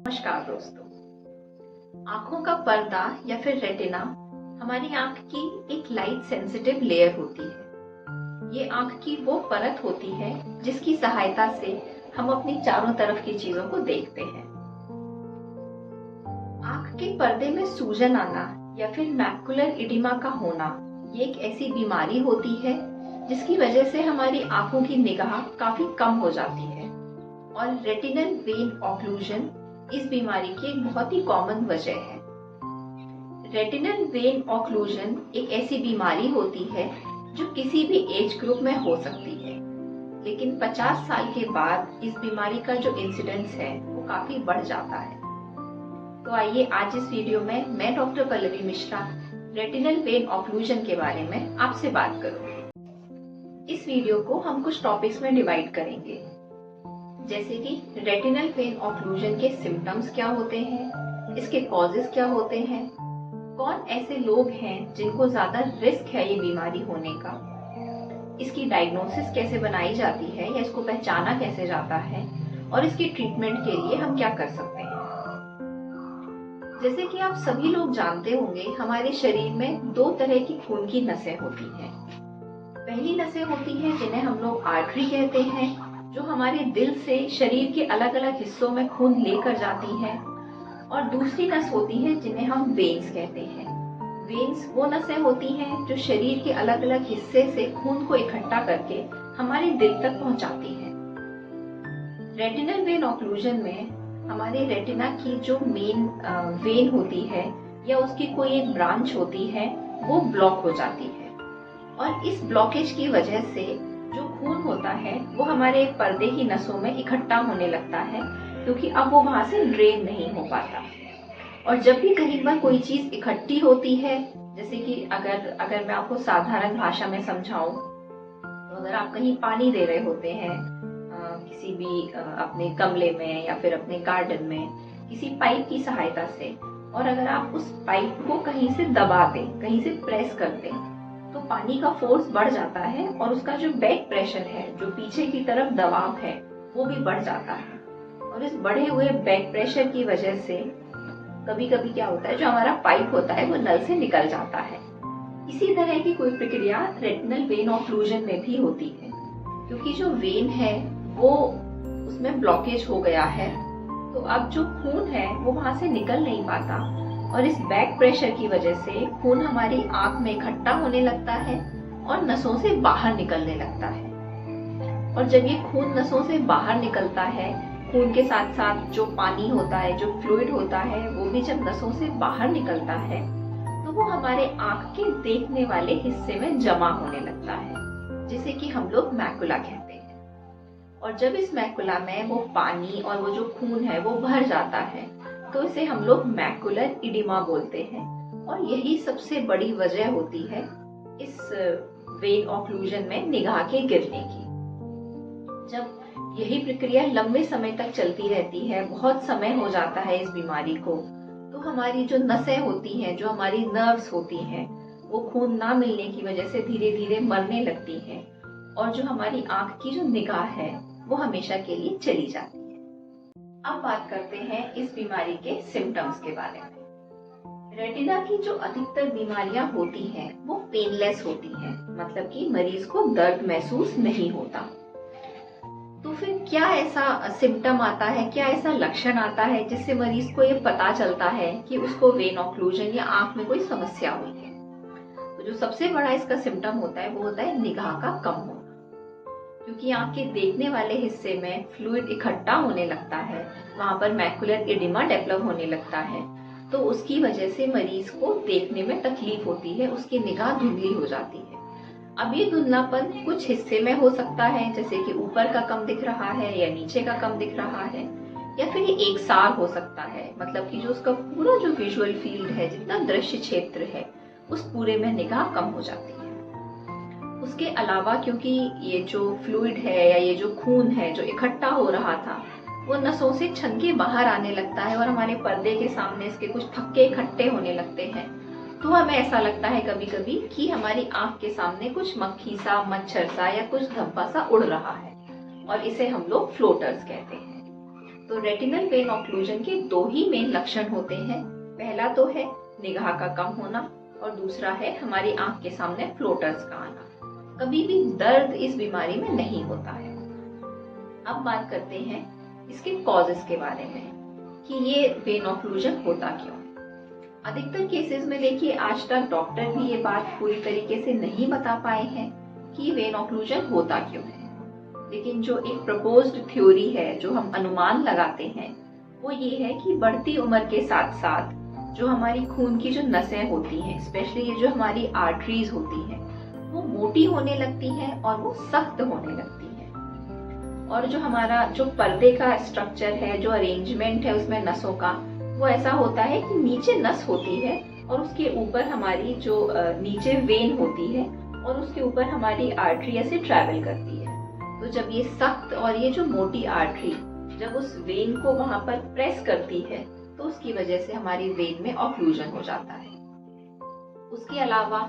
नमस्कार दोस्तों। आंखों का पर्दा या फिर रेटिना हमारी आंख की एक लाइट सेंसिटिव लेयर होती है। ये आंख की वो परत होती है जिसकी सहायता से हम अपनी चारों तरफ की चीजों को देखते हैं। आंख के पर्दे में सूजन आना या फिर मैकुलर एडिमा का होना ये एक ऐसी बीमारी होती है जिसकी वजह से हमारी आंखों की निगाह काफी कम हो जाती है। और रेटिनल वेन ऑक्लूजन इस बीमारी की एक बहुत ही कॉमन वजह है। रेटिनल वेन ऑक्लूजन एक ऐसी बीमारी होती है जो किसी भी एज ग्रुप में हो सकती है, लेकिन 50 साल के बाद इस बीमारी का जो इंसिडेंस है वो काफी बढ़ जाता है। तो आइए आज इस वीडियो में मैं doctor Pallavi Mishra retinal vein occlusion के बारे में आपसे बात करूंगी। इस वीडियो को हम कुछ टॉपिक्स में डिवाइड करेंगे, जैसे कि रेटिनल वेन ऑक्लूजन के सिम्टम्स क्या होते हैं, इसके कॉजेस क्या होते हैं, कौन ऐसे लोग हैं जिनको ज्यादा रिस्क है ये बीमारी होने का, इसकी डायग्नोसिस कैसे बनाई जाती है या इसको पहचाना कैसे जाता है, और इसके ट्रीटमेंट के लिए हम क्या कर सकते हैं। जैसे कि आप सभी लोग जानते होंगे, हमारे शरीर में दो तरह की खून की नसें होती हैं। पहली नसें होती हैं जिन्हें हम लोग आर्टरी कहते हैं, जो हमारे दिल से शरीर के अलग अलग हिस्सों में खून लेकर जाती हैं, और दूसरी नस होती है जिन्हें हम वेन्स कहते हैं। वेन्स वो नसें होती हैं जो शरीर के अलग अलग हिस्से से खून को इकट्ठा करके हमारे दिल तक पहुंचाती हैं। रेटिनल वेन ऑक्लूजन में हमारे रेटिना की जो मेन वेन होती है या उसकी कोई एक ब्रांच होती है वो ब्लॉक हो जाती है, और इस ब्लॉकेज की वजह से जो खून होता है वो हमारे पर्दे की नसों में इकट्ठा होने लगता है, क्योंकि अब वो वहां से ड्रेन नहीं हो पाता। और जब भी कहीं पर कोई चीज इकट्ठी होती है, जैसे कि अगर मैं आपको साधारण भाषा में समझाऊं, तो अगर आप कहीं पानी दे रहे होते हैं किसी भी अपने गमले में या फिर अपने गार्डन में किसी पाइप की सहायता से, और अगर आप उस पाइप को कहीं से दबा दें, कहीं से प्रेस कर दें, तो पानी का फोर्स बढ़ जाता है और उसका जो बैक प्रेशर है, जो पीछे की तरफ दबाव है, वो भी बढ़ जाता है। और इस बढ़े हुए बैक प्रेशर की वजह से कभी कभी क्या होता है, जो हमारा पाइप होता है वो नल से निकल जाता है। इसी तरह की कोई प्रक्रिया रेटिनल वेन ऑक्लूजन में भी होती है, क्योंकि जो वेन है वो उसमें ब्लॉकेज हो गया है, तो अब जो खून है वो वहां से निकल नहीं पाता, और इस बैक प्रेशर की वजह से खून हमारी आंख में इकट्ठा होने लगता है और नसों से बाहर निकलने लगता है। और जब ये खून नसों से बाहर निकलता है, खून के साथ साथ जो पानी होता है, जो फ्लूइड होता है, वो भी जब नसों से बाहर निकलता है तो वो हमारे आंख के देखने वाले हिस्से में जमा होने लगता है, जिसे कि हम लोग मैकुला कहते हैं। और जब इस मैकुला में वो पानी और वो जो खून है वो भर जाता है, तो इसे हम लोग मैकुलर एडिमा बोलते हैं। और यही सबसे बड़ी वजह होती है इस वेन ऑक्लूजन में निगाह के गिरने की। जब यही प्रक्रिया लंबे समय तक चलती रहती है, बहुत समय हो जाता है इस बीमारी को, तो हमारी जो नसें होती हैं, जो हमारी नर्व्स होती हैं, वो खून ना मिलने की वजह से धीरे धीरे मरने लगती हैं, और जो हमारी आंख की जो निगाह है वो हमेशा के लिए चली जाती है। अब बात करते हैं इस बीमारी के सिम्टम्स के बारे में। रेटिना की जो अधिकतर बीमारियां होती हैं वो पेनलेस होती हैं, मतलब कि मरीज को दर्द महसूस नहीं होता। तो फिर क्या ऐसा सिम्टम आता है, क्या ऐसा लक्षण आता है जिससे मरीज को ये पता चलता है कि उसको वेन ऑक्लूजन या आंख में कोई समस्या हुई है। तो जो सबसे बड़ा इसका सिम्टम होता है वो होता है निगाह का कम होना, क्योंकि आंख के देखने वाले हिस्से में फ्लूइड इकट्ठा होने लगता है, वहां पर मैकुलर एडिमा डेवलप होने लगता है, तो उसकी वजह से मरीज को देखने में तकलीफ होती है, उसकी निगाह धुंधली हो जाती है। अब ये धुंधलापन कुछ हिस्से में हो सकता है, जैसे कि ऊपर का कम दिख रहा है या नीचे का कम दिख रहा है, या फिर ये एक सार हो सकता है, मतलब कि जो उसका पूरा जो विजुअल फील्ड है, जितना दृश्य क्षेत्र है, उस पूरे में निगाह कम हो जाती है। उसके अलावा क्योंकि ये जो फ्लूइड है या ये जो खून है जो इकट्ठा हो रहा था वो नसों से छन के बाहर आने लगता है, और हमारे पर्दे के सामने इसके कुछ थक्के इकट्ठे होने लगते हैं, तो हमें ऐसा लगता है कभी कभी कि हमारी आंख के सामने कुछ मक्खी सा, मच्छर सा या कुछ धब्बा सा उड़ रहा है, और इसे हम लोग फ्लोटर्स कहते हैं। तो रेटिनल वेन ऑक्लूजन के दो ही मेन लक्षण होते हैं। पहला तो है निगाह का कम होना और दूसरा है हमारी आंख के सामने फ्लोटर्स का आना। कभी भी दर्द इस बीमारी में नहीं होता है। अब बात करते हैं इसके कॉजेस के बारे में कि ये वेन ऑक्लूजन होता क्यों। अधिकतर केसेस में देखिए आज तक डॉक्टर भी ये बात पूरी तरीके से नहीं बता पाए हैं कि वेन ऑक्लूजन होता क्यों है। लेकिन जो एक प्रपोज्ड थ्योरी है, जो हम अनुमान लगाते हैं, वो ये है कि बढ़ती उम्र के साथ साथ जो हमारी खून की जो नसें होती हैं, स्पेशली ये जो हमारी आर्टरीज होती हैं, वो मोटी होने लगती हैं और वो सख्त होने लगती हैं। और जो हमारा जो पर्दे का स्ट्रक्चर है, जो अरेंजमेंट है उसमें नसों का, वो ऐसा होता है कि नीचे नस होती है और उसके ऊपर हमारी जो नीचे वेन होती है और उसके ऊपर हमारी आर्टरी ऐसे ट्रैवल करती है। तो जब ये सख्त और ये जो मोटी आर्टरी जब उस वेन को वहां पर प्रेस करती है तो उसकी वजह से हमारी वेन में ऑक्लूजन हो जाता है। उसके अलावा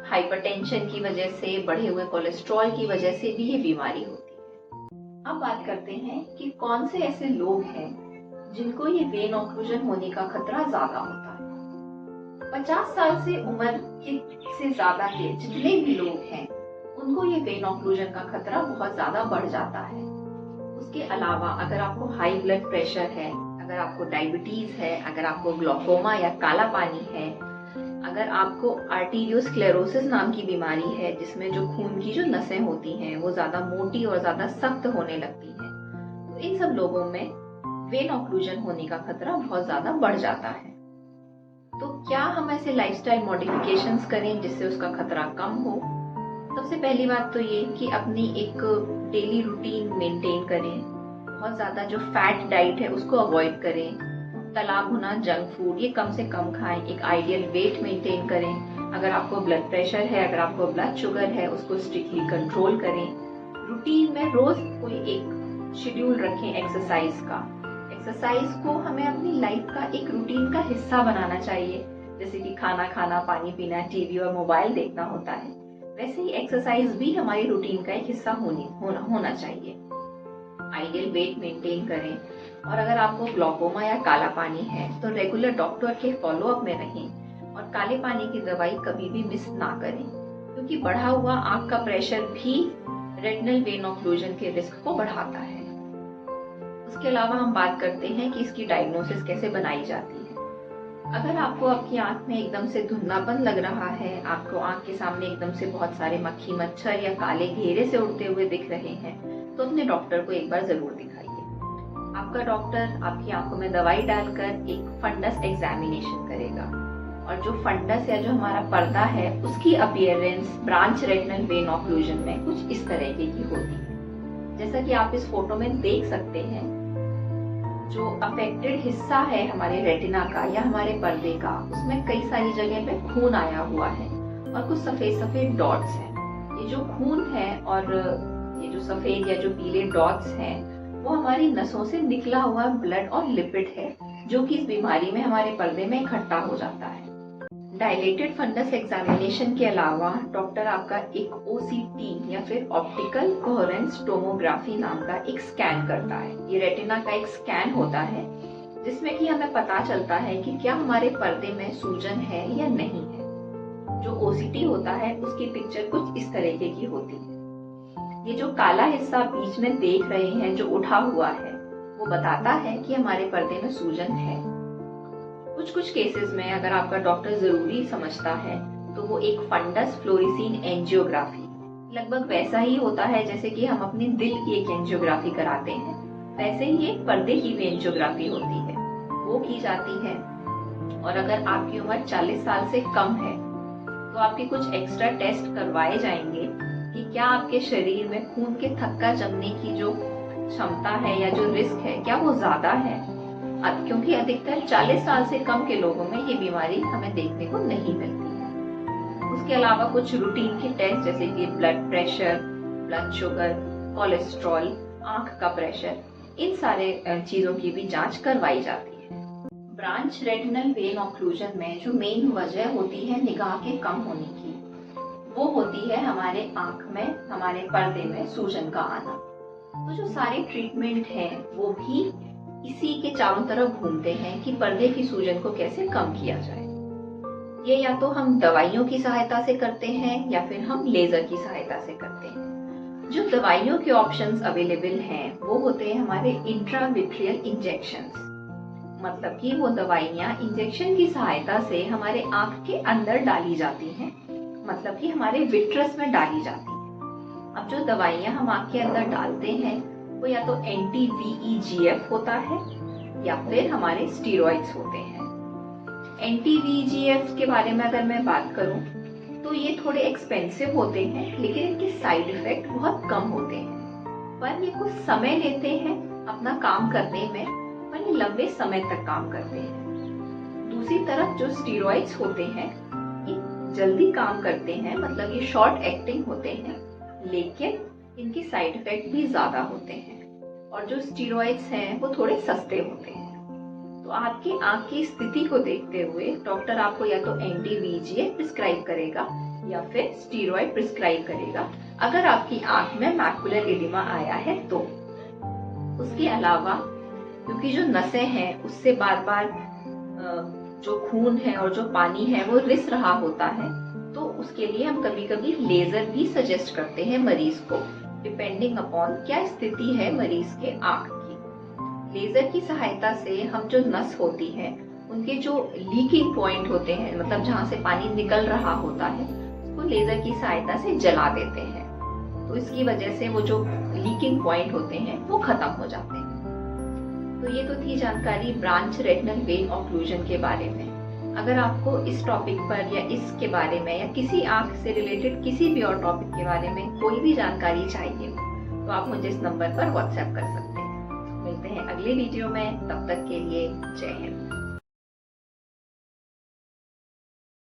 हाइपरटेंशन की वजह से, बढ़े हुए कोलेस्ट्रॉल की वजह से भी ये बीमारी होती है। अब बात करते हैं कि कौन से ऐसे लोग हैं जिनको ये वेन ऑक्लूजन होने का खतरा ज्यादा होता है। 50 साल से उम्र से ज्यादा के जितने भी लोग हैं उनको ये वेन ऑक्लूजन का खतरा बहुत ज्यादा बढ़ जाता है। उसके अलावा अगर आपको हाई ब्लड प्रेशर है, अगर आपको डायबिटीज है, अगर आपको ग्लोकोमा या काला पानी है, अगर आपको आर्टेरियोस्क्लेरोसिस नाम की बीमारी है जिसमें जो खून की जो नसें होती हैं वो ज्यादा मोटी और ज्यादा सख्त होने लगती हैं, तो इन सब लोगों में वेन ऑक्लूजन होने का खतरा बहुत ज्यादा बढ़ जाता है। तो क्या हम ऐसे लाइफस्टाइल मॉडिफिकेशंस करें जिससे उसका खतरा कम हो। सबसे पहली बात तो ये कि अपनी एक डेली रूटीन मेंटेन करें। बहुत ज्यादा जो फैट डाइट है उसको अवॉइड करें। तला भुना जंक फूड ये कम से कम खाएं। एक आइडियल वेट मेंटेन करें। अगर आपको ब्लड प्रेशर है, अगर आपको ब्लड शुगर है, उसको स्ट्रिक्टली कंट्रोल करें। रूटीन में रोज कोई एक शेड्यूल रखें एक्सरसाइज का। एक्सरसाइज को हमें अपनी लाइफ का एक रूटीन का हिस्सा बनाना चाहिए। जैसे कि खाना खाना, पानी पीना, टीवी और मोबाइल देखना होता है, वैसे ही एक्सरसाइज भी हमारी रूटीन का एक हिस्सा होना चाहिए। आइडियल वेट मेंटेन करें। और अगर आपको ग्लोकोमा या काला पानी है तो रेगुलर डॉक्टर के फॉलोअप में रहें और काले पानी की दवाई कभी भी मिस ना करें, क्योंकि बढ़ा हुआ आंख का प्रेशर भी रेटिनल वेन ऑक्लूजन के रिस्क को बढ़ाता है। उसके अलावा हम बात करते हैं कि इसकी डायग्नोसिस कैसे बनाई जाती है। अगर आपको आपकी आंख में एकदम से धुंधलापन लग रहा है, आपको आंख के सामने एकदम से बहुत सारे मक्खी मच्छर या काले घेरे से उड़ते हुए दिख रहे हैं, तो अपने डॉक्टर को एक बार जरूर दिखाइए। आपका डॉक्टर आपकी आंखों में दवाई डालकर एक फंडस एग्जामिनेशन करेगा और जो फंडस या जो हमारा पर्दा है उसकी appearance branch retinal vein occlusion में कुछ इस तरह की होती है। जैसा कि आप इस फोटो में देख सकते हैं, जो अफेक्टेड हिस्सा है हमारे रेटिना का या हमारे पर्दे का, उसमें कई सारी जगह पे खून आया हुआ है और कुछ सफेद सफेद डॉट्स हैं। ये जो खून है और ये जो सफेद या जो पीले डॉट्स हैं वो हमारी नसों से निकला हुआ ब्लड और लिपिड है, जो कि इस बीमारी में हमारे पर्दे में इकट्ठा हो जाता है। डायलेटेड फंडस एग्जामिनेशन के अलावा डॉक्टर आपका एक OCT या फिर ऑप्टिकल कोहेरेंस टोमोग्राफी नाम का एक स्कैन करता है। ये रेटिना का एक स्कैन होता है जिसमें कि हमें पता चलता है कि क्या हमारे पर्दे में सूजन है या नहीं है। जो OCT होता है उसकी पिक्चर कुछ इस तरीके की होती है। ये जो काला हिस्सा बीच में देख रहे हैं जो उठा हुआ है, वो बताता है कि हमारे पर्दे में सूजन है। कुछ केसेस में अगर आपका डॉक्टर जरूरी समझता है तो वो एक फंडस फ्लोरेसीन एंजियोग्राफी, लगभग वैसा ही होता है जैसे कि हम अपने दिल की एक एंजियोग्राफी कराते हैं, वैसे ही एक पर्दे की भी एंजियोग्राफी होती है, वो की जाती है। और अगर आपकी उम्र 40 साल से कम है तो आपके कुछ एक्स्ट्रा टेस्ट करवाए जाएंगे कि क्या आपके शरीर में खून के थक्का जमने की जो क्षमता है या जो रिस्क है क्या वो ज्यादा है, क्योंकि अधिकतर 40 साल से कम के लोगों में ये बीमारी हमें देखने को नहीं मिलती है। उसके अलावा कुछ रूटीन के टेस्ट जैसे कि blood pressure, blood sugar, cholesterol, आंख का प्रेशर, इन सारे चीजों की भी जांच करवाई जाती है। ब्रांच रेटिनल वेन ऑक्लूजन में जो मेन वजह होती है निगाह के कम होने की, वो होती है हमारे आंख में, हमारे पर्दे में सूजन का आना। तो जो सारे ट्रीटमेंट है वो भी इसी के चारों तरफ घूमते हैं कि पर्दे की सूजन को कैसे कम किया जाए। ये या तो हम दवाइयों की सहायता से करते हैं या फिर हम लेजर की सहायता से करते हैं। जो दवाइयों के ऑप्शंस अवेलेबल हैं वो होते हैं हमारे इंट्राविट्रियल इंजेक्शंस, मतलब कि वो दवाइयाँ इंजेक्शन की सहायता से हमारे आंख के अंदर डाली जाती हैं, मतलब कि हमारे विट्रस में डाली जाती हैं। अब जो दवाइयाँ हम आंख के अंदर डालते हैं वो या तो anti-VEGF होता है या फिर हमारे स्टीरॉइड्स होते हैं। anti-VEGF के बारे में अगर मैं बात करूं तो ये थोड़े एक्सपेंसिव होते हैं, लेकिन इनके साइड इफेक्ट बहुत कम होते हैं। पर ये कुछ समय लेते हैं अपना काम करने में, पर ये लंबे समय तक काम करते हैं। दूसरी तरफ जो स्टीरॉइड्स होते हैं ये जल्दी काम करते हैं, मतलब ये शॉर्ट एक्टिंग होते हैं, लेकिन इनके साइड इफेक्ट भी ज्यादा होते हैं। और जो स्टीरॉइड्स हैं वो थोड़े सस्ते होते हैं। तो आपकी आंख की स्थिति को देखते हुए डॉक्टर आपको या तो anti-VEGF प्रिस्क्राइब करेगा या फिर स्टीरॉइड प्रिस्क्राइब करेगा अगर आपकी आंख में मैकुलर एडिमा आया है तो। उसके अलावा क्योंकि जो नसें हैं उससे बार बार जो खून है और जो पानी है वो रिस रहा होता है, तो उसके लिए हम कभी कभी लेजर भी सजेस्ट करते हैं मरीज को, डिपेंडिंग अपॉन क्या स्थिति है मरीज के आंख की। लेजर की सहायता से हम जो नस होती है उनके जो लीकिंग पॉइंट होते हैं, मतलब जहाँ से पानी निकल रहा होता है, उसको लेजर की सहायता से जला देते हैं। तो इसकी वजह से वो जो लीकिंग पॉइंट होते हैं वो खत्म हो जाते हैं। तो ये तो थी जानकारी ब्रांच रेटिनल वेन ऑक्लूजन के बारे में। अगर आपको इस टॉपिक पर या इसके बारे में या किसी आंख से रिलेटेड किसी भी और टॉपिक के बारे में कोई भी जानकारी चाहिए तो आप मुझे इस नंबर पर व्हाट्सएप कर सकते हैं। मिलते हैं अगले वीडियो में, तब तक के लिए जय हिंद।